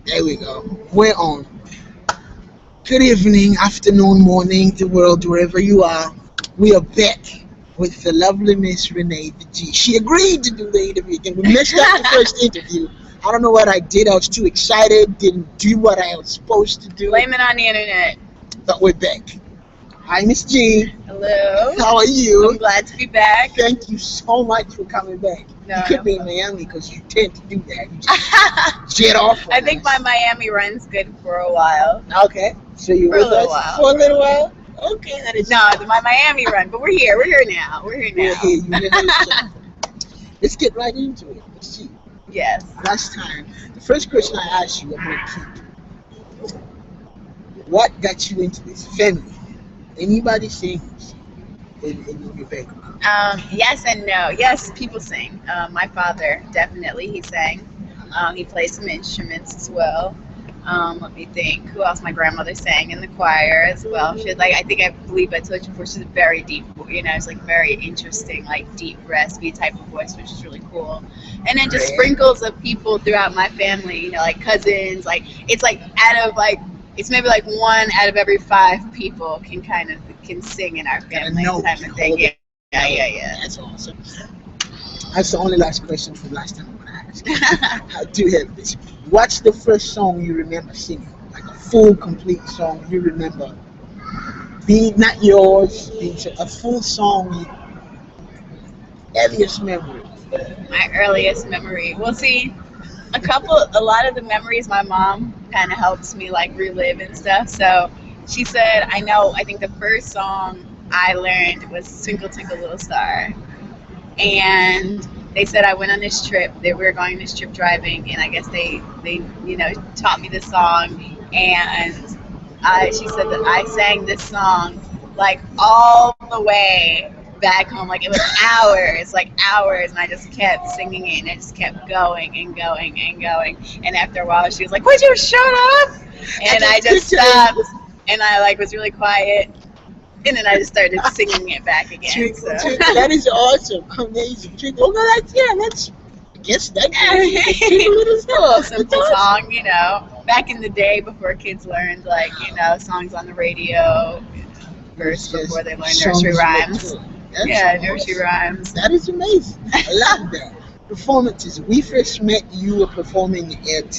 There we go. We're on. Good evening, afternoon, morning, the world, wherever you are. We are back with the lovely Miss Renee, the G. She agreed to do the interview again. We messed up the first interview. I don't know what I did. I was too excited, didn't do what I was supposed to do. Blame it on the internet. But we're back. Hi, Miss G. Hello. How are you? I'm glad to be back. Thank you so much for coming back. No, you could be in Miami because you tend to do that. You just jet off. I think my Miami run's good for a while. Okay. So you For with a little us while. for a little while? Okay, that is. No, my Miami run, but we're here. We're here now. We're here. Let's get right into it. Let's see. Yes. Last time, the first question I asked you, I'm going to keep. What got you into this family? Anybody sings in your background? Yes and no. Yes, people sing. My father, definitely, he sang. He played some instruments as well. Let me think. Who else? My grandmother sang in the choir as well. She had, I believe I told you before, she's a very deep, it's like very interesting, like deep, raspy type of voice, which is really cool. And then just sprinkles of people throughout my family, like cousins, it's like it's maybe like 1 out of every 5 people can sing in our family type of thing. Yeah. That's awesome. That's the only last question from last time I'm going to ask. I do have this. What's the first song you remember singing? Like a full, complete song you remember? Being not yours, being a full song, earliest memory. My earliest memory. Well, see, a lot of the memories my mom kind of helps me relive and stuff. So she said, I think the first song I learned was Twinkle Twinkle Little Star. And they said I went on this trip. We were going on this trip driving, and I guess they taught me this song. And she said that I sang this song all the way back home. It was hours, and I just kept singing it, and I just kept going and going and going. And after a while, she was like, "Would you shut up?" And I just stopped, and I was really quiet. And then I just started singing it back again. Twinkle, twinkle. That is awesome. Amazing. Twinkle. Oh, no, that's I guess that's Twinkle Little Star. Simple song, back in the day before kids learned, songs on the radio, first before they learned nursery rhymes. Nursery rhymes. That is amazing. I love that. Performances. We first met, you were performing at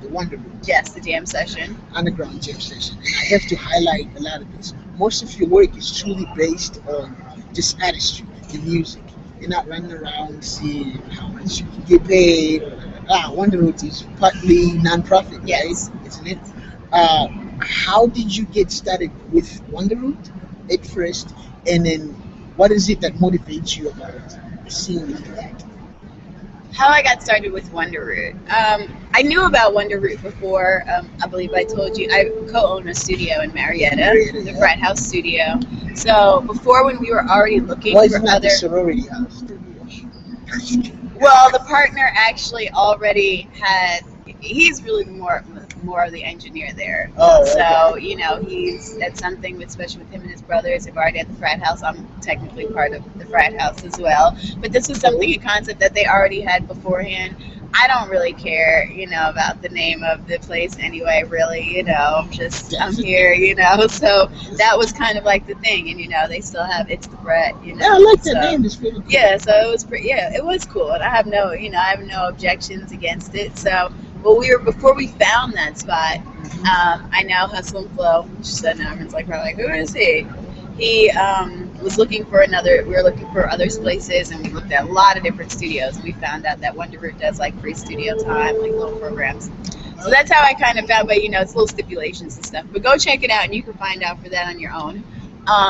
the Wonder Room. Yes, the jam session. Underground jam session. And I have to highlight a lot of this. Most of your work is truly based on just artistry, the music. You're not running around seeing how much you can get paid. Wonder Room is partly non-profit, yes. Right? Isn't it? How did you get started with Wonder Room at first? And then what is it that motivates you about seeing that? How I got started with Wonder Root. I knew about Wonder Root before. I believe I told you I co-own a studio in Marietta, the Frat House Studio. So before, when we were already looking for not other the sorority house studio? Well, the partner actually already had. He's really more of the engineer there. Oh, okay. So, he's at something, especially with him and his brothers, have already at the frat house. I'm technically part of the frat house as well. But this was something, a concept that they already had beforehand. I don't really care, about the name of the place anyway, really, I'm here, so that was kind of like the thing, and, they still have It's the Frat, Yeah, I like that name, it's really cool. Yeah, so it was it was cool, and I have no, objections against it, so. But before we found that spot, I know Hustle and Flow, which said now everyone's probably who is he? He was looking for we were looking for other places, and we looked at a lot of different studios, and we found out that Wonder Root does free studio time, little programs. So that's how I kind of found, but it's little stipulations and stuff. But go check it out, and you can find out for that on your own.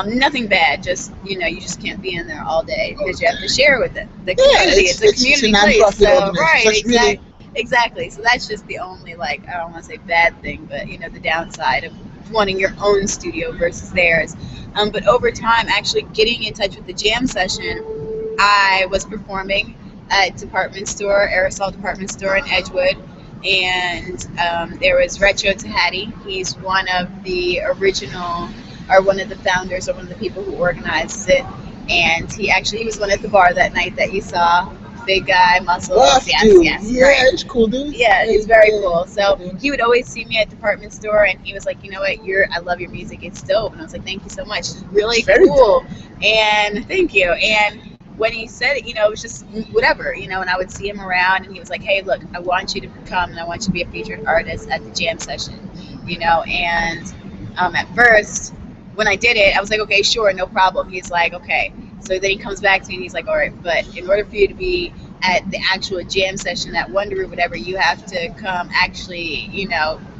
Nothing bad, just you just can't be in there all day because you have to share with it. The community, it's a community place, so right, exactly. So that's just the only I don't want to say bad thing, but the downside of wanting your own studio versus theirs. But over time, actually getting in touch with the jam session, I was performing at Aerosol department store in Edgewood, and there was Retro Tahati. He's one of the original, or one of the founders, or one of the people who organized it. And he was one at the bar that night that you saw. big guy, muscles. Buff Yes, dude. yes, Yeah, right. it's cool, dude. Yeah, Yeah, he's very yeah. cool. So It is. he would always see me at department store, and he was like, you know what, I love your music. It's dope. And I was like, thank you so much. It's really It's very cool. dope. And thank you. And when he said it, it was just whatever, and I would see him around, and he was like, hey, look, I want you to come, and I want you to be a featured artist at the jam session, and at first, when I did it, I was like, okay, sure, no problem. He's like, okay. So then he comes back to me and he's like, all right, but in order for you to be at the actual jam session at Wonder or whatever, you have to come actually,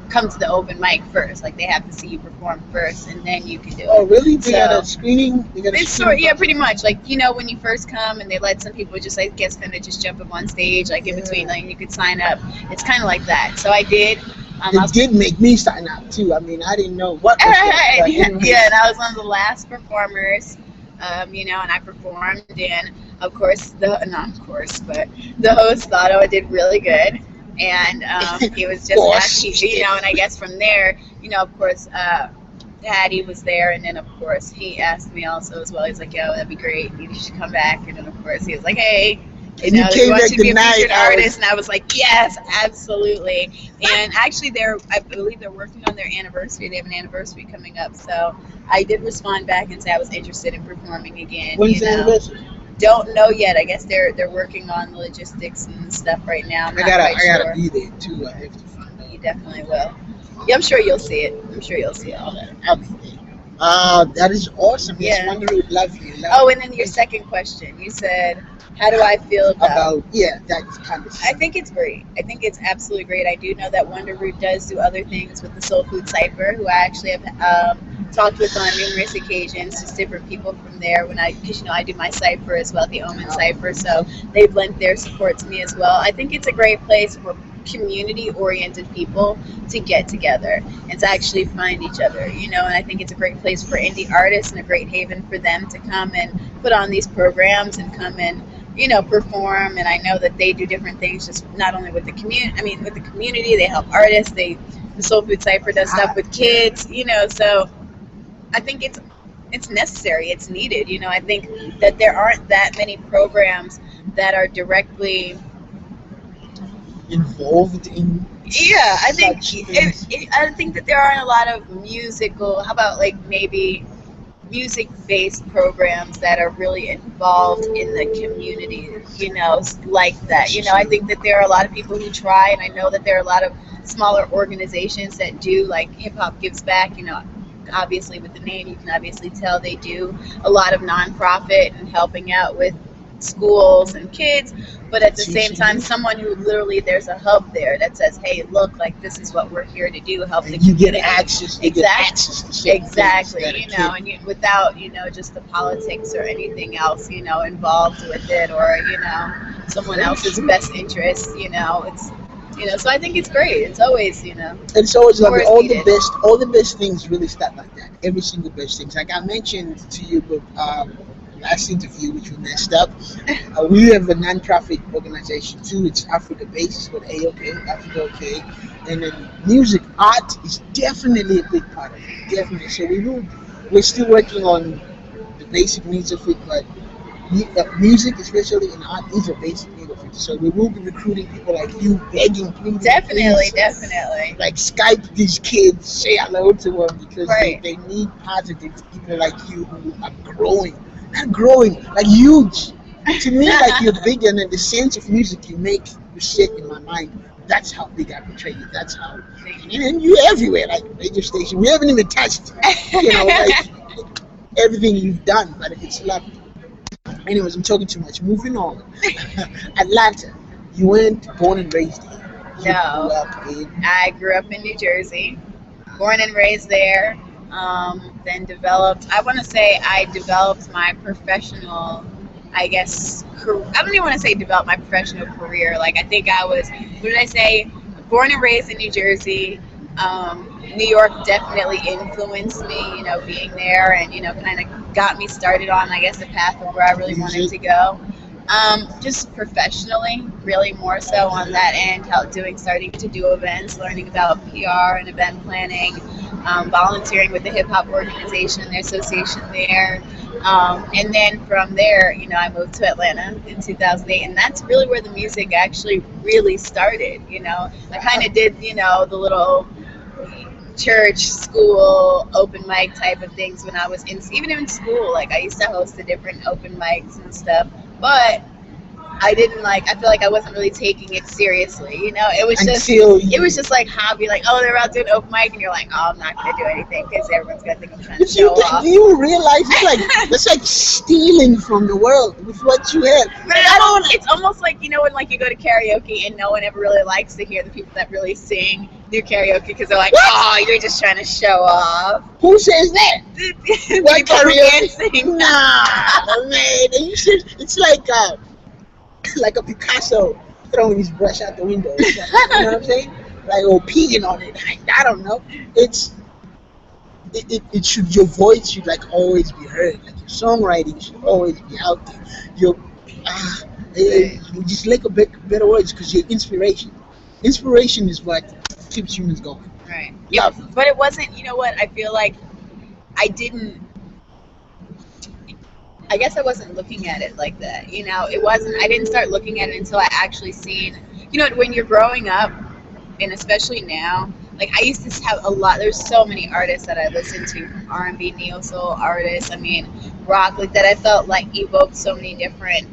come to the open mic first. Like they have to see you perform first, and then you can do Oh, it. really? They got So a screening? They got a it's screening? yeah, pretty much. Like when you first come, and they let some people just I guess kind of just jump up on stage, like in between, like you could sign up. It's kind of like that. So I did. I It was did make me sign up too. I mean, I didn't know what was going on. yeah, Anyway. and I was one of the last performers, and I performed, and of course, not of course, but the host thought I did really good, and he was just happy, and I guess from there, of course, Daddy was there, and then of course he asked me also as well. He's like, "Yo, that'd be great. You should come back." And then of course he was like, "Hey, And you came want back you to be the a night featured I was- artist," and I was like, "Yes, absolutely." And actually, I believe they're working on their anniversary. They have an anniversary coming up, so I did respond back and say I was interested in performing again. When's the anniversary? Don't know yet. I guess they're working on the logistics and stuff right now. I'm not quite I gotta sure. be there too. I have to find out. You definitely will. Yeah, I'm sure you'll see it. I'm sure you'll see all that. I'll be there. That is awesome. Yes, Yeah. Wonder Would love you. Oh, and then your second question, you said, "How do I feel about?" That kind of I think it's great. I think it's absolutely great. I do know that Wonder Root does do other things with the Soul Food Cipher, who I actually have talked with on numerous occasions, just different people from there. Because I do my cipher as well, the Omen cipher, so they've lent their support to me as well. I think it's a great place for community-oriented people to get together and to actually find each other, and I think it's a great place for indie artists and a great haven for them to come and put on these programs and come and perform. And I know that they do different things, just not only with the community. I mean, with the community, they help artists. The Soul Food Cipher does stuff with kids. So I think it's necessary. It's needed. I think that there aren't that many programs that are directly involved in. Yeah, I think such things. I think that there aren't a lot of musical. How about like maybe music-based programs that are really involved in the community, like that. I think that there are a lot of people who try, and I know that there are a lot of smaller organizations that do, like Hip Hop Gives Back. Obviously with the name, you can obviously tell they do a lot of nonprofit and helping out with schools and kids, but at the same time, someone who literally there's a hub there that says, hey, look, like this is what we're here to do, help the And you community. get access. You Exactly. get access to certain Exactly, things that a kid- and without, just the politics or anything else, involved with it, or, someone else's best interest, so I think it's great. It's always, It's always like Always all needed. the best things really start like that. Every single best things. Like I mentioned to you, but last interview, which we messed up. We have a non-profit organization too. It's Africa based. It's called AOK, Africa OK. And then music, art is definitely a big part of it. Definitely. So we're still working on the basic needs of it, but music, especially in art, is a basic need of it. So we will be recruiting people like you, begging, pleading, definitely, please, definitely. like Skype these kids, say hello to them because Right. they need positive people like you who are growing, not growing, like huge. To me, like you're bigger, and the sense of music you make, you sit in my mind. That's how big I portray you. That's how, and you're everywhere, like radio station. We haven't even touched, like everything you've done, but it's a lot. Anyways, I'm talking too much. Moving on. Atlanta. You weren't born and raised here. You No. grew up in. I grew up in New Jersey, born and raised there. Then developed. I want to say I developed my professional, I guess. I don't even want to say developed my professional career. Like I think I was. What did I say? Born and raised in New Jersey. New York definitely influenced me. Being there and kind of got me started on, I guess, the path of where I really wanted to go. Just professionally, really more so on that end, starting to do events, learning about PR and event planning, volunteering with the hip hop organization and their association there, And then from there, I moved to Atlanta in 2008, and that's really where the music actually really started. I kind of did, the little church, school, open mic type of things when I was even in school. Like I used to host the different open mics and stuff, but I feel like I wasn't really taking it seriously. It was just like hobby, like, oh, they're out doing open mic, and you're like, oh, I'm not gonna do anything because everyone's gonna think I'm trying to show off. Do you realize it's like stealing from the world with what you have? But it's almost like, when like you go to karaoke and no one ever really likes to hear the people that really sing do karaoke because they're like, oh, you're just trying to show off. Who says that? What karaoke? Sing. Nah, man. It's like a Picasso throwing his brush out the window. You know what I'm saying? Like, or peeing on it. I don't know. It should, your voice should like always be heard. Like your songwriting should always be out there. You just like a better words because your inspiration. Inspiration is what keeps humans going. Right. Yeah. But it wasn't. You know what? I feel like I guess I wasn't looking at it like that. It wasn't. I didn't start looking at it until I actually seen. When you're growing up, and especially now, like I used to have a lot. There's so many artists that I listened to, from R&B, neo soul artists. I mean, rock, like that. I felt like evoked so many different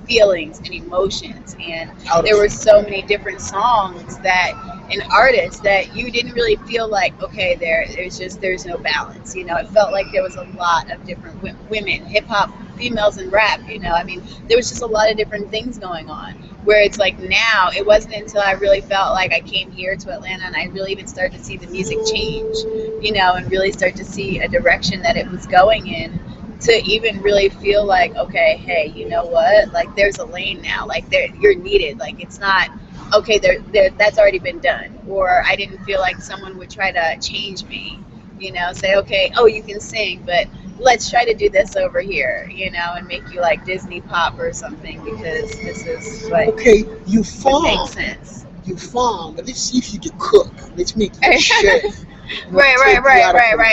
feelings and emotions, and there were so many different songs and artists that you didn't really feel like, okay, there's no balance. It felt like there was a lot of different women, hip hop, females, and rap. I mean, there was just a lot of different things going on. Where it's like now, it wasn't until I really felt like I came here to Atlanta and I really even started to see the music change, and really start to see a direction that it was going in, to even really feel like, okay, hey, you know what? Like, there's a lane now. Like, you're needed. Like, it's not, okay, that's already been done. Or I didn't feel like someone would try to change me, say, okay, oh, you can sing, but let's try to do this over here, and make you like Disney pop or something, because this is what you farm. Makes sense. You farm, but let's see if you can cook. Let's make you a chef. Right.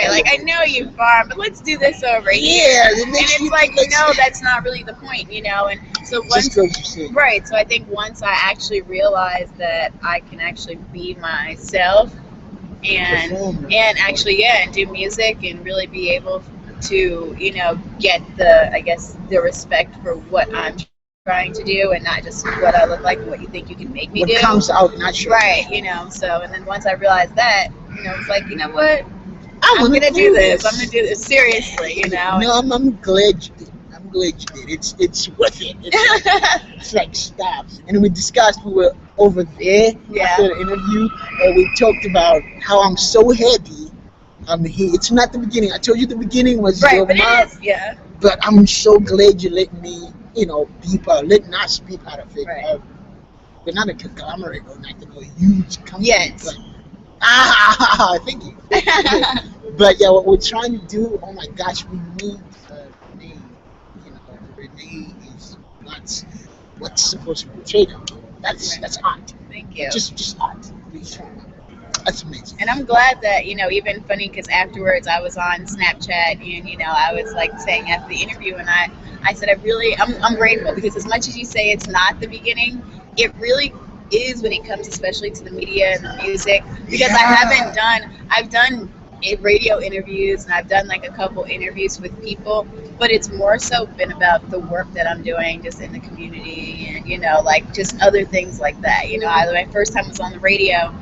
Like, I know you farm, but let's do this over here. Yeah, and it's like, that's not really the point, And so so I think once I actually realized that I can actually be myself and actually, and do music and really be able to, get the respect for what I'm trying to do, and not just what I look like and what you think you can make me do. What comes out naturally. Right, so, and then once I realized that, it's like, you know what? I'm gonna do this. I'm gonna do this seriously, No, I'm glad you did. I'm glad you did. It's worth it. It's like, stop. And we discussed, we were over there after the interview, and we talked about how I'm so happy I'm here. It's not the beginning. I told you the beginning was your but mom. But I'm so glad you let me, letting us be part of it. Right. We're not a conglomerate or not a huge company. Yes. But, thank you. But yeah, what we're trying to do, oh my gosh, we need Renee. Renee is what's supposed to be portrayed. That's art. Thank you. Just art. That's amazing. And I'm glad that, even funny, because afterwards I was on Snapchat and, I was like saying after the interview, and I said, I'm grateful, because as much as you say it's not the beginning, it really is when it comes especially to the media and the music, because I've done radio interviews, and I've done like a couple interviews with people, but it's more so been about the work that I'm doing just in the community, and like just other things like that. My first time was on the radio,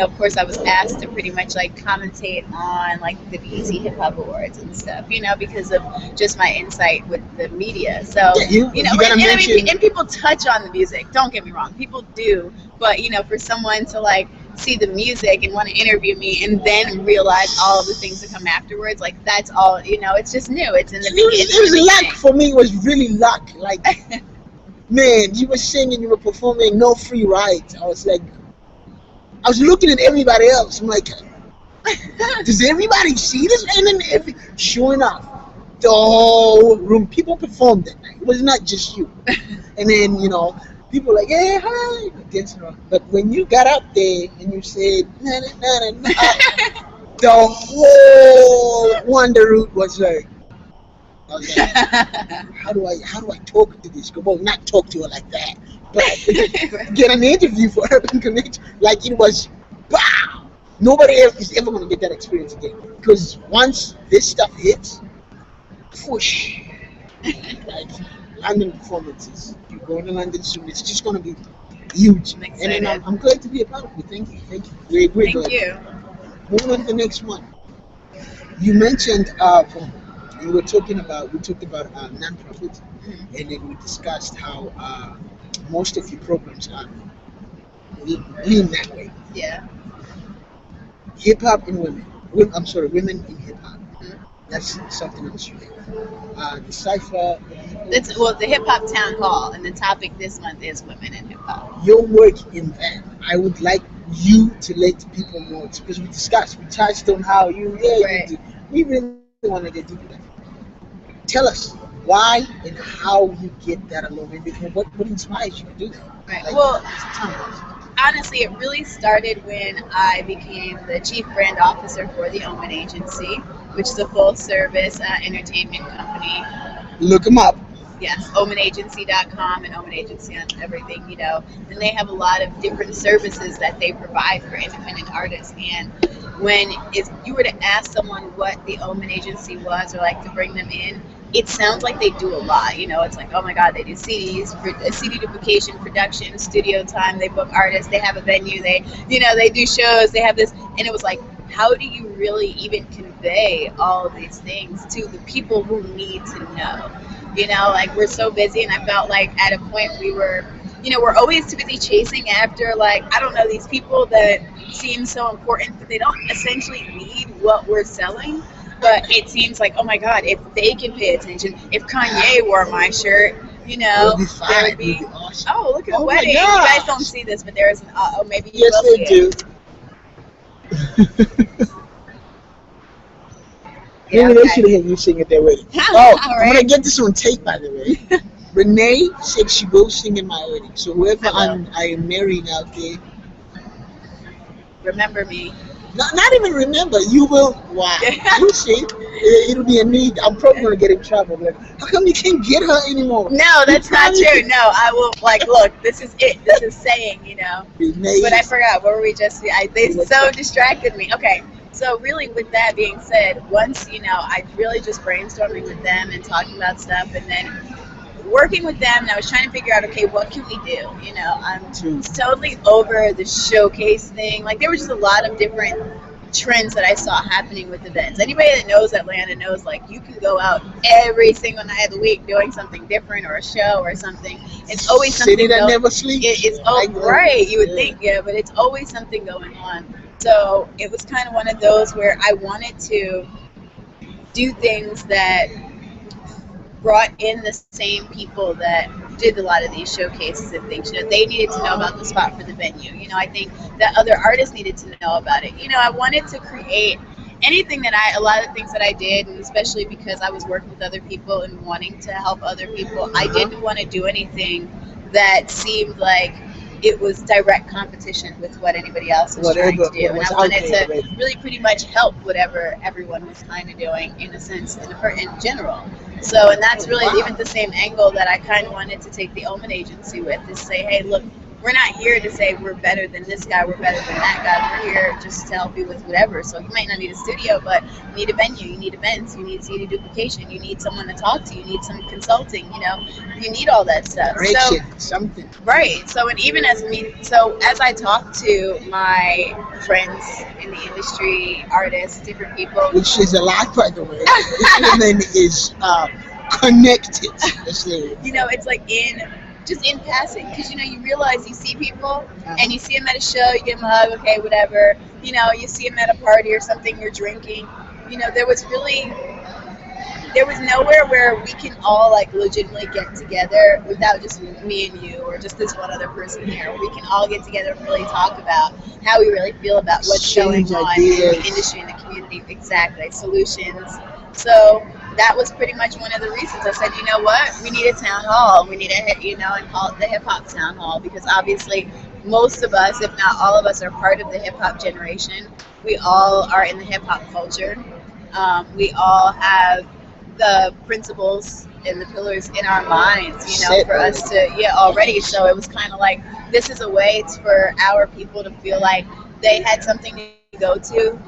of course I was asked to pretty much like commentate on like the BET Hip Hop Awards and stuff, because of just my insight with the media. So and people touch on the music, don't get me wrong, people do, but for someone to like see the music and want to interview me and then realize all of the things that come afterwards, like that's all, it's just new. It's in the beginning. It was luck for me. It was really luck. Like, man, you were singing, you were performing, no free rides. I was looking at everybody else. I'm like, does everybody see this? And then sure enough, the whole room, people performed that night. It was not just you. And then, people were like, hey, hi, dancing around. But when you got up there and you said, na na na na, the whole Wonder Root was like, I was like, how do I talk to this girl? Well, not talk to her like that, but get an interview for Urban Connection. Like it was, wow. Nobody else is ever gonna get that experience again because once this stuff hits, push. Like London performances, you're going to London soon. It's just gonna be huge. I'm And then excited. I'm glad to be a part of it. Thank you. We're Thank glad. you. Moving on to the next one. You mentioned we talked about non-profit, Mhm. and then we discussed how most of your programs are lean that way. Yeah. Hip hop and women. I'm sorry, women in hip hop. Mhm. That's something else you do. The cipher. That's well, the hip hop town hall, and the topic this month is women in hip hop. Your work in that. I would like you to let people know because we touched on how Right. we really want to get deep in that. Tell us why and how you get that along, and what inspires you to do that. Right. Like, Well, tell us. honestly, it really started when I became the chief brand officer for the Omen Agency, which is a full service entertainment company. Look them up. Yes, omenagency.com and Omen Agency on everything, and they have a lot of different services that they provide for independent artists. And when if you were to ask someone what the Omen Agency was or like to bring them in, it sounds like they do a lot. It's like, oh my God, they do CDs, CD duplication, production, studio time, they book artists, they have a venue, they do shows, they have this, and it was like, how do you really even convey all of these things to the people who need to know? Like we're so busy, and I felt like at a point we're always too busy chasing after, like, I don't know, these people that seem so important, but they don't essentially need what we're selling. But it seems like, oh my God, if they can pay attention, if Kanye wore my shirt, It'll be there fine. would It'll be. be awesome. Oh, look at the Oh my wedding! You guys don't gosh. see this, but there is an. Oh, maybe you Yes, will they see do. it. Yeah. Maybe they Okay. should have you sing at their wedding. Oh, All I'm gonna right. get this on tape, by the way. Renee said she will sing in my wedding. So whoever I will. I am marrying out there, Remember me. not even remember. You will. Wow. You see, it'll be a need. I'm probably gonna get in trouble. Like, how come you can't get her anymore? No, You that's not probably true. No, I will. Like, look, this is it. This is saying. Renee. But I forgot. What were we just? They What's so that? distracted me. Okay. So really, with that being said, once I really just brainstorming with them and talking about stuff, and then working with them, and I was trying to figure out, okay, what can we do? I'm True. totally over the showcase thing. Like, there was just a lot of different trends that I saw happening with events. Anybody that knows Atlanta knows, like, you can go out every single night of the week doing something different or a show or something. It's always City something that going. never sleeps. It's I right. You would yeah. think, yeah, but it's always something going on. So it was kind of one of those where I wanted to do things that brought in the same people that did a lot of these showcases and things. They needed to know about the spot for the venue. I think that other artists needed to know about it. I wanted to create anything a lot of things that I did, and especially because I was working with other people and wanting to help other people, I didn't want to do anything that seemed like it was direct competition with what anybody else was trying to do. And I wanted to really pretty much help whatever everyone was kind of doing, in a sense, in general. So, and that's really even the same angle that I kind of wanted to take the Omen Agency with, is say, hey, look, we're not here to say we're better than this guy, we're better than that guy. We're here just to help you with whatever. So you might not need a studio, but you need a venue, you need events, you need CD duplication, you need someone to talk to, you need some consulting, you need all that stuff. Correction, something. Right. So, and even as I talk to my friends in the industry, artists, different people, Which is a lot, by the way. This woman is connected. Let's say it. it's like just in passing, because you realize you see people and you see them at a show, you give them a hug, okay, whatever. You see them at a party or something, you're drinking. There was nowhere where we can all like legitimately get together without just me and you or just this one other person here. We can all get together and really talk about how we really feel about what's going Exchange on ideas. in the industry, in the community. Exactly, solutions. So that was pretty much one of the reasons I said, you know what, we need a town hall. We need and call it the hip hop town hall, because obviously most of us, if not all of us, are part of the hip hop generation. We all are in the hip hop culture. We all have the principles and the pillars in our minds, Set for us already. to, yeah, already. So it was kind of like this is a way for our people to feel like they had something to go to,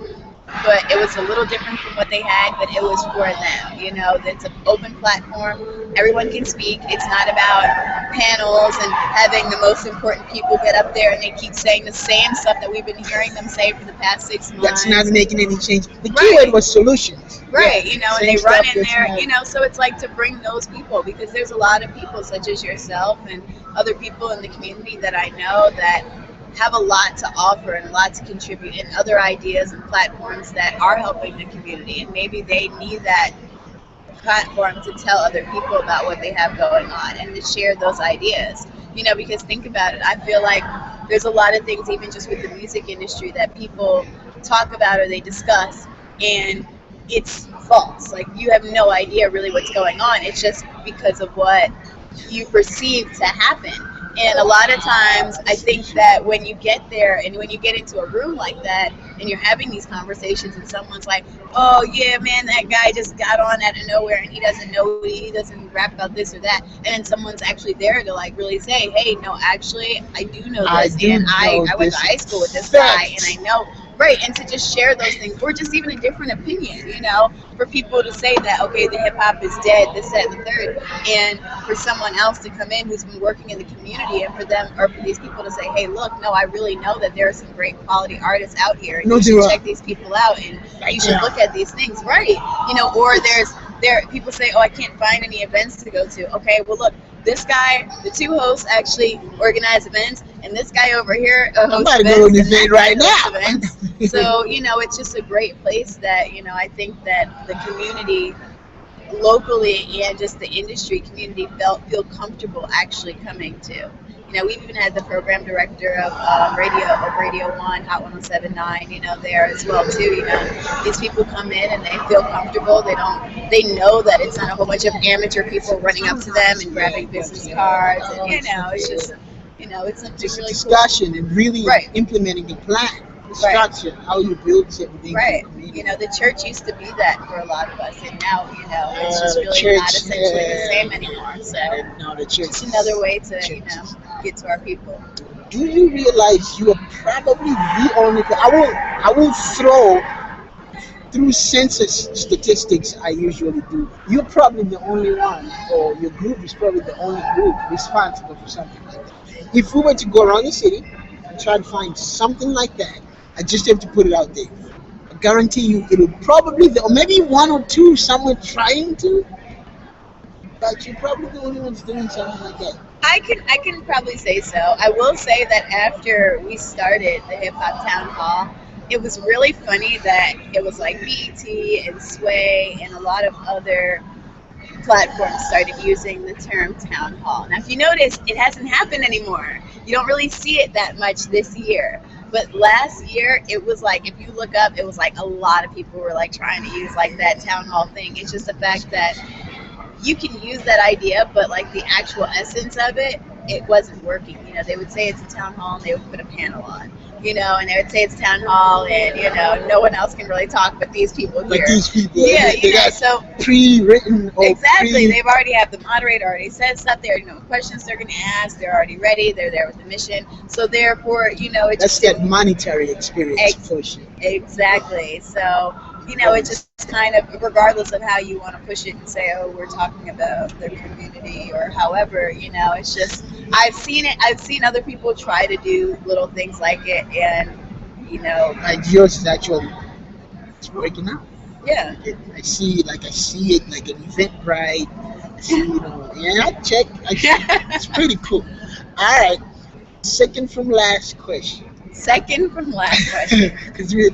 but it was a little different from what they had, but it was for them. It's an open platform. Everyone can speak. It's not about panels and having the most important people get up there and they keep saying the same stuff that we've been hearing them say for the past six That's not months. making any change. The keyword Right. was solutions. Yeah, Right, and same they run stuff. in That's there, not. so it's like to bring those people because there's a lot of people such as yourself and other people in the community that I know that have a lot to offer and a lot to contribute and other ideas and platforms that are helping the community and maybe they need that platform to tell other people about what they have going on and to share those ideas. Because think about it, I feel like there's a lot of things, even just with the music industry, that people talk about or they discuss, and it's false. Like, you have no idea really what's going on. It's just because of what you perceive to happen. And a lot of times, I think that when you get there and when you get into a room like that and you're having these conversations, and someone's like, oh, yeah, man, that guy just got on out of nowhere and he doesn't know, he doesn't rap about this or that. And then someone's actually there to like really say, hey, no, actually, I do know I this. do And know I went to this high school with this guy and I fact. know. Right, and to just share those things, or just even a different opinion, for people to say that, okay, the hip hop is dead, this, that, and the third, and for someone else to come in who's been working in the community, and for them or for these people to say, hey, look, no, I really know that there are some great quality artists out here, and No, you there should are. check these people out, and Right you should now. look at these things, right? Or there people say, oh, I can't find any events to go to. Okay, well, look, this guy, the two hosts actually organize events, and this guy over here I'm hosts about to go events, to and the that event guy right hosts now. events. So, it's just a great place that, I think that the community locally and just the industry community feel comfortable actually coming to. We've even had the program director of Radio One, Hot 107.9, there as well too. These people come in and they feel comfortable. They know that it's not a whole bunch of amateur people running up to them and grabbing business cards, and it's just, it's something Just a really cool. discussion and really Right. implementing the plan, the Right. structure, how you build certain things in Right. the community. The church used to be that for a lot of us, and now, it's just The really not church, essentially the same anymore. So, no, the church just is another way to, churches. get to our people. Do you realize you are probably the only? I won't throw through census statistics I usually do. You're probably the only one, or your group is probably the only group responsible for something like that. If we were to go around the city and try to find something like that, I just have to put it out there. I guarantee you, it'll probably, or maybe one or two somewhere trying to, but you're probably the only ones doing something like that. I can probably say so. I will say that after we started the Hip Hop Town Hall, it was really funny that it was like BET and Sway and a lot of other platforms started using the term town hall. Now, if you notice, it hasn't happened anymore. You don't really see it that much this year. But last year, it was like, if you look up, it was like a lot of people were like trying to use like that town hall thing. It's just the fact that you can use that idea, but like the actual essence of it, it wasn't working. They would say it's a town hall and they would put a panel on, and they would say it's town hall and, no one else can really talk but these people Like here. these people, Yeah, they got so pre-written or exactly. pre. They've already have the moderator already said stuff there. Questions they're going to ask. They're already ready. They're there with the mission. So therefore, it That's just that monetary experience ex- for sure. exactly. So it just kind of, regardless of how you want to push it and say, oh, we're talking about the community or however, it's just I've seen it. I've seen other people try to do little things like it, and Like yours is actually it's working out. yeah. I see it like an Eventbrite. I see, yeah, I check. It's pretty cool. All right, second from last question. Second from last question. Because we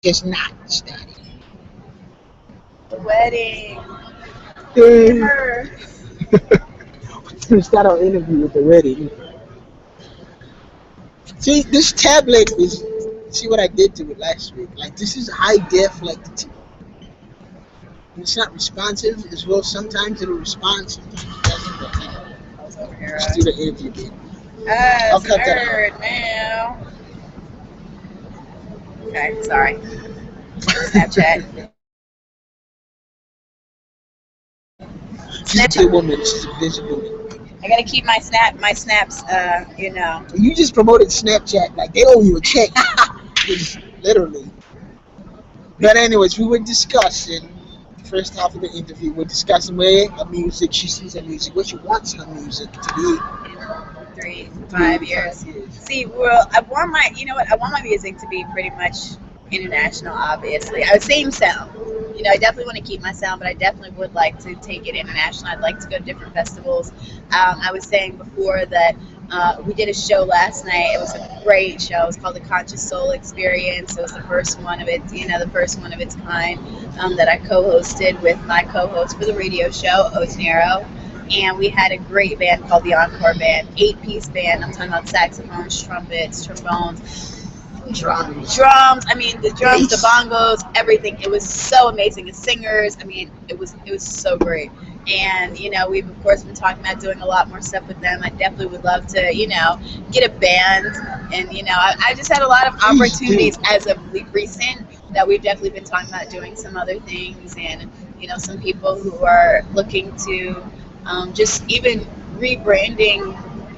Just not study. The wedding. Yeah. Her. We start our interview with the wedding. See, this tablet is. See what I did to it last week. Like this is high def. Like it's not responsive as well. Sometimes it'll respond. Sometimes it doesn't. But let's do the interview bit. I'll As a cut that out. nerd now. Okay, sorry. Snapchat. She's a good woman. She's a busy woman. I gotta keep my snaps, you know. You just promoted Snapchat. Like they don't even check. Just literally. But anyways, we were discussing the first half of the interview. We're discussing where her music, she sees her music, what she wants her music to be. In 3, 5 years. See, well, I want my, you know what? I want my music to be pretty much international. Obviously, I would same sound. You know, I definitely want to keep my sound, but I definitely would like to take it international. I'd like to go to different festivals. I was saying before that we did a show last night. It was a great show. It was called the Conscious Soul Experience. It was the first one of its, you know, the first one of its kind that I co-hosted with my co-host for the radio show, Otenero. And we had a great band called the Encore Band, 8-piece band. I'm talking about saxophones, trumpets, trombones, drums. I mean, the drums, the bongos, everything. It was so amazing. The singers. I mean, it was so great. And you know, we've of course been talking about doing a lot more stuff with them. I definitely would love to, you know, get a band. And you know, I just had a lot of opportunities as of recent that we've definitely been talking about doing some other things. And you know, some people who are looking to just even rebranding.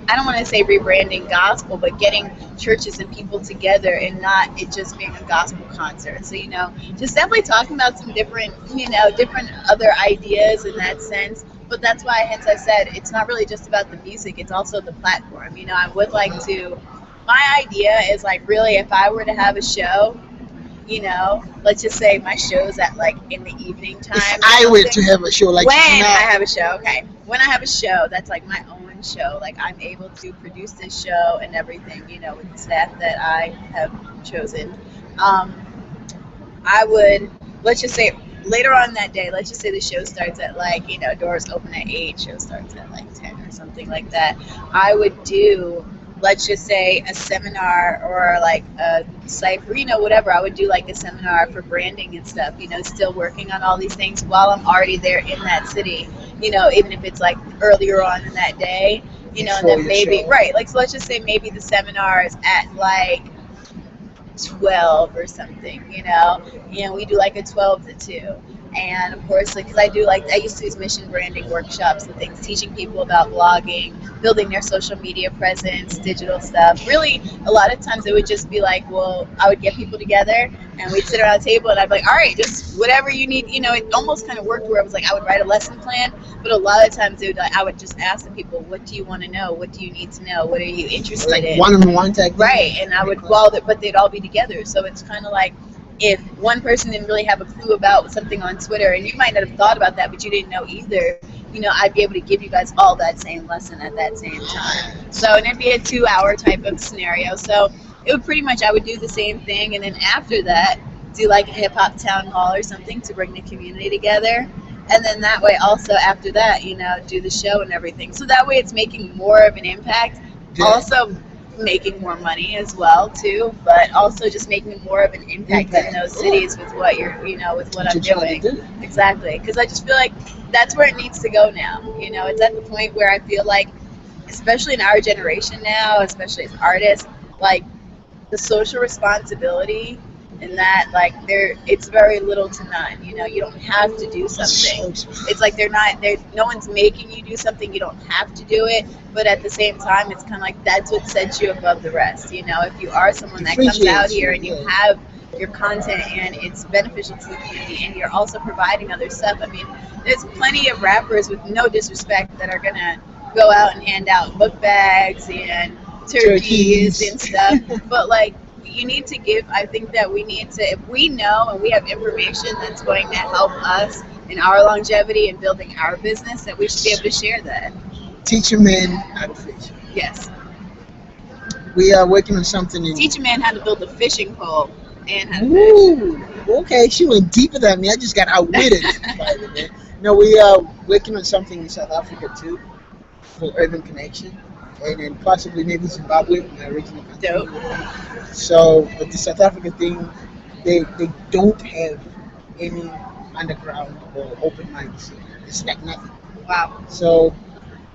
I don't want to say rebranding gospel, but getting churches and people together and not it just being a gospel concert. So, you know, just definitely talking about some different, you know, different other ideas in that sense. But that's why, hence I said, it's not really just about the music, it's also the platform. You know, I would like to, my idea is like really if I were to have a show, you know, let's just say my show's at like in the evening time. If I were to have a show like when tonight, I have a show, okay. When I have a show, that's like my own show. Like I'm able to produce this show and everything, you know, with the staff that I have chosen. I would, let's just say later on that day, let's just say the show starts at like, you know, doors open at 8, show starts at like 10 or something like that. I would do, let's just say a seminar or like a cipher, you know, whatever. I would do like a seminar for branding and stuff, you know, still working on all these things while I'm already there in that city, you know, even if it's like earlier on in that day, you know, and then maybe, right, like, so let's just say maybe the seminar is at like 12 or something, you know, and we do like a 12 to 2. And of course, like, because I do like, I used to use mission branding workshops and things, teaching people about blogging, building their social media presence, digital stuff. Really, a lot of times it would just be like, well, I would get people together and we'd sit around a table and I'd be like, all right, just whatever you need. You know, it almost kind of worked where it was like I would write a lesson plan, but a lot of times it would, like, I would just ask the people, what do you want to know? What do you need to know? What are you interested like in? one-on-one type. Right, and I would, well, but they'd all be together. So it's kind of like, if one person didn't really have a clue about something on Twitter, and you might not have thought about that, but you didn't know either, you know, I'd be able to give you guys all that same lesson at that same time. So, and it'd be a 2-hour type of scenario. So it would pretty much, I would do the same thing, and then after that, do like a hip hop town hall or something to bring the community together. And then that way also after that, you know, do the show and everything. So that way it's making more of an impact. Yeah. Also making more money as well too, but also just making more of an impact in those cities with what you're, you know, with what I'm doing. Exactly, because I just feel like that's where it needs to go now. You know, it's at the point where I feel like, especially in our generation now, especially as artists, like the social responsibility and that, like, it's very little to none. You know, you don't have to do something. It's like no one's making you do something. You don't have to do it, but at the same time, it's kind of like that's what sets you above the rest. You know, if you are someone that comes out here and you have your content and it's beneficial to the community and you're also providing other stuff. I mean, there's plenty of rappers, with no disrespect, that are gonna go out and hand out book bags and turkeys and stuff, but like, you need to give, I think that we need to, if we know and we have information that's going to help us in our longevity and building our business, that we should be able to share that. Teach a man how to fish. Yes. We are working on something. Teach a man how to build a fishing pole. and how to fish. Ooh, okay. She went deeper than me. I just got outwitted by the way. No, we are working on something in South Africa too for urban connection, and then possibly maybe Zimbabwe, my original country. Dope. So, but the South Africa thing, they don't have any underground or open mics. It's like nothing. Wow. So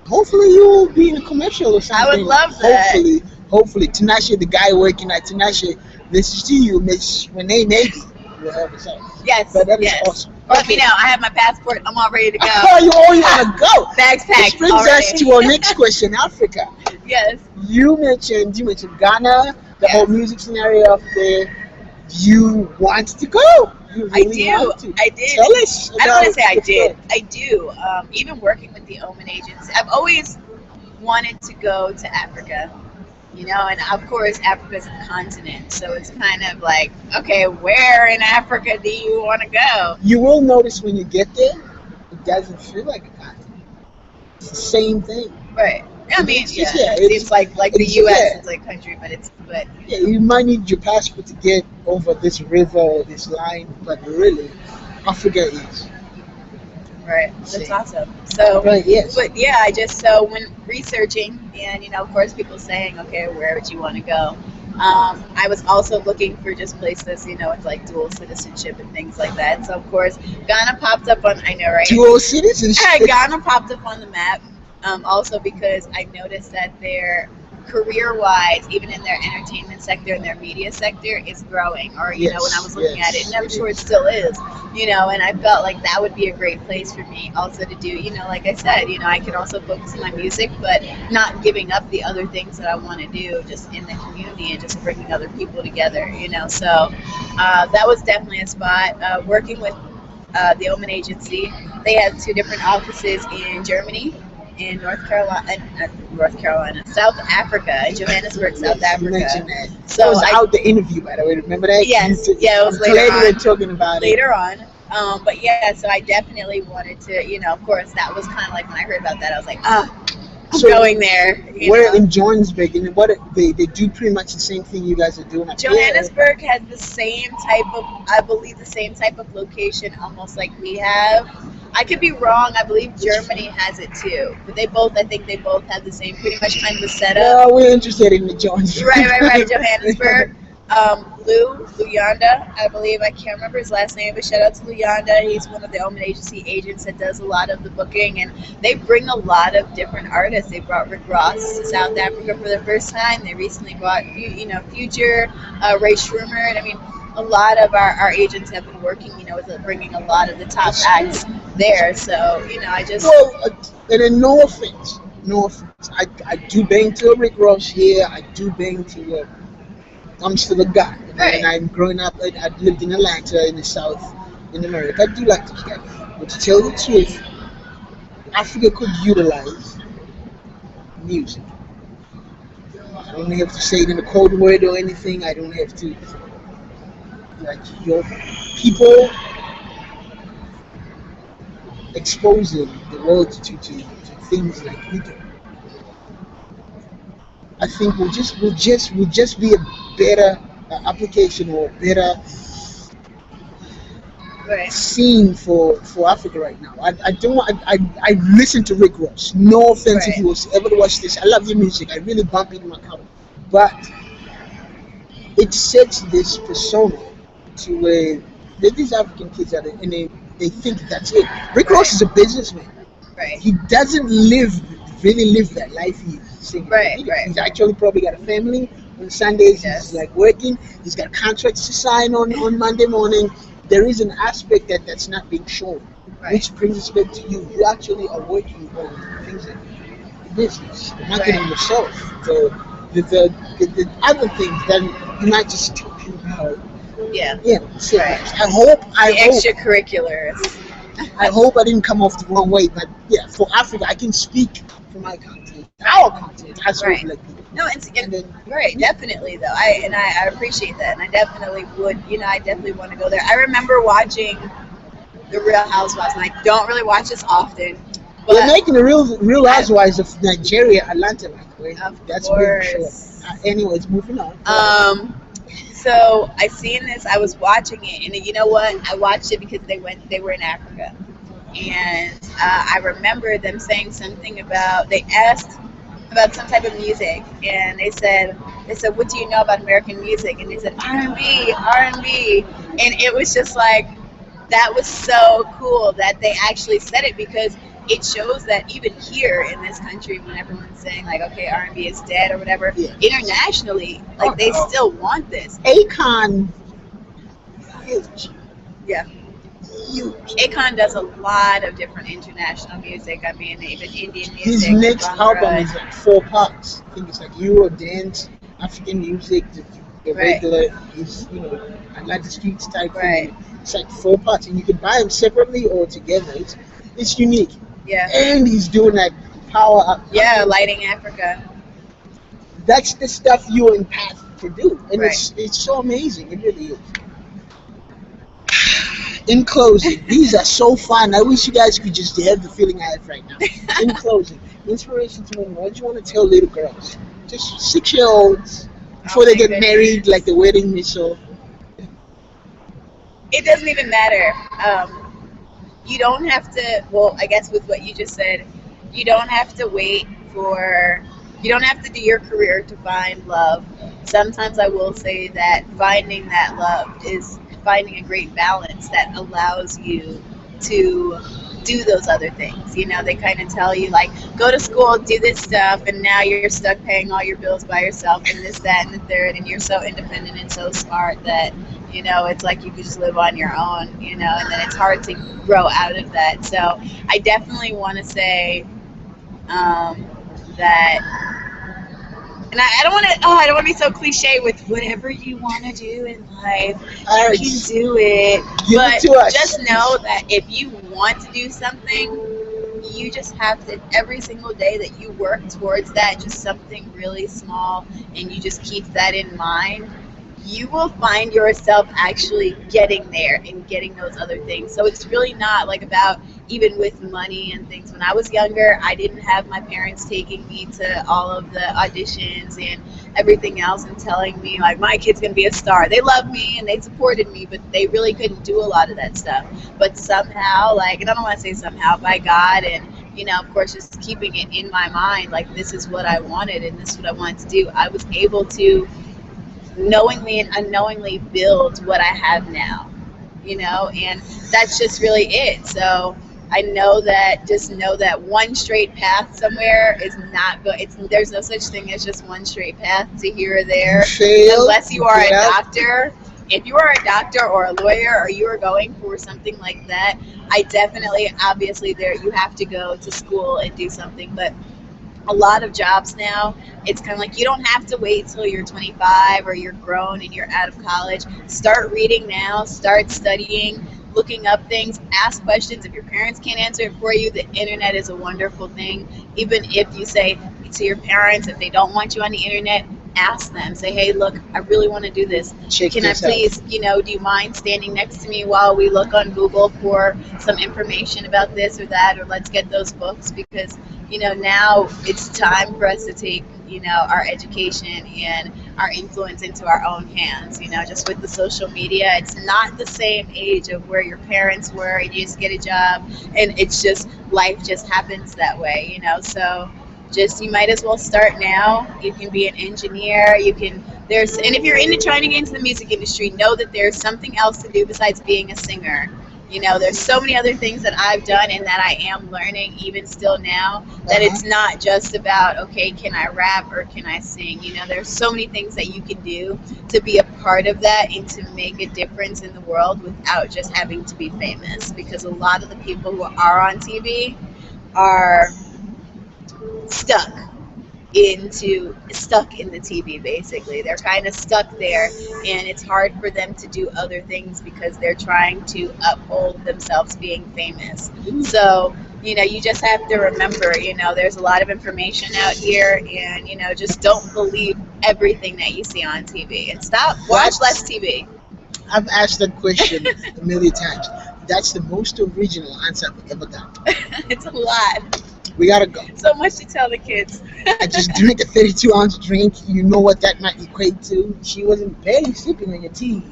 hopefully you'll be in a commercial or I would something. love that. Hopefully, Tinashe, the guy working at Tinashe, this is to you, Miss Renee. Maybe will help us out. Yes. But that is Yes. awesome. Let me know. I have my passport. I'm all ready to go. Oh, you want to go? Bags Which packed brings already. us to our next question, Africa. Yes. You mentioned Ghana, the Yes. whole music scenario up there. You want to go? You I really do. want to. I did. Tell us. I don't want to about say I the did. trip. I do. Even working with the Omen agency, I've always wanted to go to Africa. You know, and of course, Africa's a continent, so it's kind of like, okay, where in Africa do you want to go? You will notice when you get there, it doesn't feel like a continent. It's the same thing. But I mean, It's yeah, just- yeah, it it's- seems like the it's- U.S. yeah. is like country, but Yeah, you might need your passport to get over this river or this line, but really, Africa is. right, that's Same. awesome. So. Right, yes. But yeah, I just so when researching, and you know, of course, people saying, okay, where would you want to go? I was also looking for just places, you know, with like dual citizenship and things like that. So of course, Ghana popped up on. I know, right? Dual citizenship. Ghana popped up on the map. Also because I noticed that their career-wise, even in their entertainment sector and their media sector, is growing. Or you know, when I was looking at it, and I'm sure it still is. You know, and I felt like that would be a great place for me also to do. You know, like I said, you know, I can also focus on my music, but not giving up the other things that I want to do just in the community and just bringing other people together. You know, so that was definitely a spot. Working with the Omen Agency, they have two different offices in Germany, in North Carolina, South Africa, in Johannesburg, South You Africa. mentioned that. So That was I, out the interview, by the way. Remember that? Yes, You yeah, it was I'm later glad on. we're talking about it. later on. But yeah, so I definitely wanted to, you know, of course, that was kind of like when I heard about that, I was like, I'm So, going there. You We're know? in Johannesburg, and what they do pretty much the same thing you guys are doing up here. Johannesburg has the same type of, I believe, the same type of location, almost like we have. I could be wrong. I believe Germany has it too, but I think they both have the same, pretty much kind of a setup. Well, we're interested in the Johannesburg. Right, Johannesburg. Luyanda, I believe. I can't remember his last name, but shout out to Luyanda. He's one of the Omen Agency agents that does a lot of the booking, and they bring a lot of different artists. They brought Rick Ross to South Africa for the first time. They recently brought, Future, Ray Shroomer, and I mean, a lot of our agents have been working, you know, with bringing a lot of the top acts there. So, you know, I just. Well, and then no offense. I do bang to a Rick Ross here. I do bang to I'm still a guy. Right. And I'm growing up, I lived in Atlanta in the South, in America. I do like to hear. But to tell you the truth, Africa could utilize music. I don't have to say it in a code word or anything. I don't have to. Like, your people exposing the world to things like we do. I think will just be a better application or better Right. scene for Africa right now. I don't want. I listen to Rick Ross. No offense if Right. you was ever to watch this. I love your music. I really bump it in my car, but it sets this persona to where there's these African kids out there, and they think that's it. Rick Ross is a businessman. Right. He doesn't really live that life he's singing. Right. He's actually probably got a family. On Sundays, Yes. he's like working. He's got contracts to sign on Monday morning. There is an aspect that's not being shown, Right. which brings us back to you. You actually are working on things like business, marketing Right. yourself. The other things that you're not just talking about. Yeah. Yeah. So Right. I hope Extracurriculars. I hope I didn't come off the wrong way, but yeah, for Africa, I can speak for my continent, our continent, as Right. well, like people. No, And then, right, definitely though. I appreciate that, and I definitely would. You know, I definitely want to go there. I remember watching The Real Housewives, and I don't really watch this often, they're but making the real housewives of Nigeria, Atlanta, by the way. of That's being course. shown. Anyways, moving on. So I seen this. I was watching it, and you know what? I watched it because they were in Africa, and I remember them saying something about. They asked about some type of music, and they said, "What do you know about American music?" And they said R&B, R&B, and it was just like that was so cool that they actually said it because it shows that even here in this country, when everyone's saying like, okay, R&B is dead or whatever, Yeah. internationally, like they still want this. Akon, huge, Yeah. huge. Akon does a lot of different international music. I mean, even Indian His music, next album Bhangra. is like 4 parts. I think it's like Euro dance, African music, the Right, regular, is I like the streets type right, thing. It's like 4 parts, and you can buy them separately or together. It's unique, yeah, and he's doing that power up. I yeah, mean, Lighting Africa, that's the stuff you're in path to do, and right. it's so amazing. It really is. In closing, these are so fun. I wish you guys could just have the feeling I have right now. In closing, inspiration to women. What do you want to tell little girls, just 6-year-olds, Oh before they my get married, like goodness. the wedding missile? It doesn't even matter. You don't have to, well, I guess with what you just said, you don't have to wait for, you don't have to do your career to find love. Sometimes I will say that finding that love is finding a great balance that allows you to do those other things. You know, they kind of tell you, like, go to school, do this stuff, and now you're stuck paying all your bills by yourself, and this, that, and the third, and you're so independent and so smart that it's like you could just live on your own, and then it's hard to grow out of that. So I definitely want to say that, and I don't want to, I don't want to be so cliche with whatever you want to do in life, All you right, can do it. give it But to us. just know that if you want to do something, you just have to, every single day that you work towards that, just something really small, and you just keep that in mind, you will find yourself actually getting there and getting those other things. So it's really not like about, even with money and things. When I was younger, I didn't have my parents taking me to all of the auditions and everything else and telling me like my kid's gonna be a star. They loved me and they supported me, but they really couldn't do a lot of that stuff. But somehow, like, and I don't want to say somehow, by God and of course, just keeping it in my mind, like this is what I wanted and this is what I wanted to do. I was able to knowingly and unknowingly build what I have now, and that's just really it. So I know that, just know that one straight path somewhere is not good. There's no such thing as just one straight path to here or You there, fail, unless you you are get a out. doctor. If you are a doctor or a lawyer or you are going for something like that, I definitely, obviously, there you have to go to school and do something. But a lot of jobs now, it's kind of like you don't have to wait till you're 25 or you're grown and you're out of college. Start reading now, start studying, looking up things, ask questions. If your parents can't answer it for you, the internet is a wonderful thing. Even if you say to your parents, if they don't want you on the internet, ask them. Say, hey, look, I really want to do this. Check Can I this out. please, do you mind standing next to me while we look on Google for some information about this or that, or let's get those books? Because now it's time for us to take, our education and our influence into our own hands. Just with the social media, it's not the same age of where your parents were and you just get a job and it's just, life just happens that way, so just, you might as well start now. You can be an engineer, and if you're into trying to get into the music industry, know that there's something else to do besides being a singer. There's so many other things that I've done and that I am learning even still now, that it's not just about, okay, can I rap or can I sing? There's so many things that you can do to be a part of that and to make a difference in the world without just having to be famous. Because a lot of the people who are on TV are stuck stuck in the TV. Basically, they're kind of stuck there, and it's hard for them to do other things because they're trying to uphold themselves being famous. So you just have to remember, there's a lot of information out here, and just don't believe everything that you see on TV, and watch less TV. I've asked that question a million times. That's the most original answer I've ever got. It's a lot. We gotta go. So much to tell the kids. I just drank a 32-ounce drink. You know what that might equate to? She wasn't barely sipping on your tea.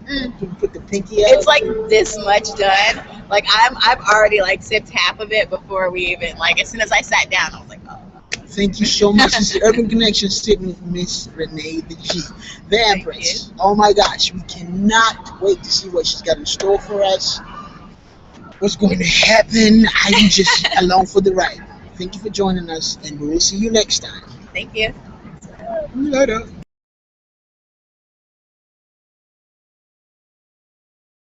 Mm. You put the pinky out. It's like this much done. Like I've already like sipped half of it before we even like. As soon as I sat down, I was like, oh. Thank you so much. This is Urban Connection sitting with Miss Renee the G, the Empress. Oh my gosh, we cannot wait to see what she's got in store for us. What's going to happen? I'm just along for the ride. Thank you for joining us, and we will see you next time. Thank you. Later.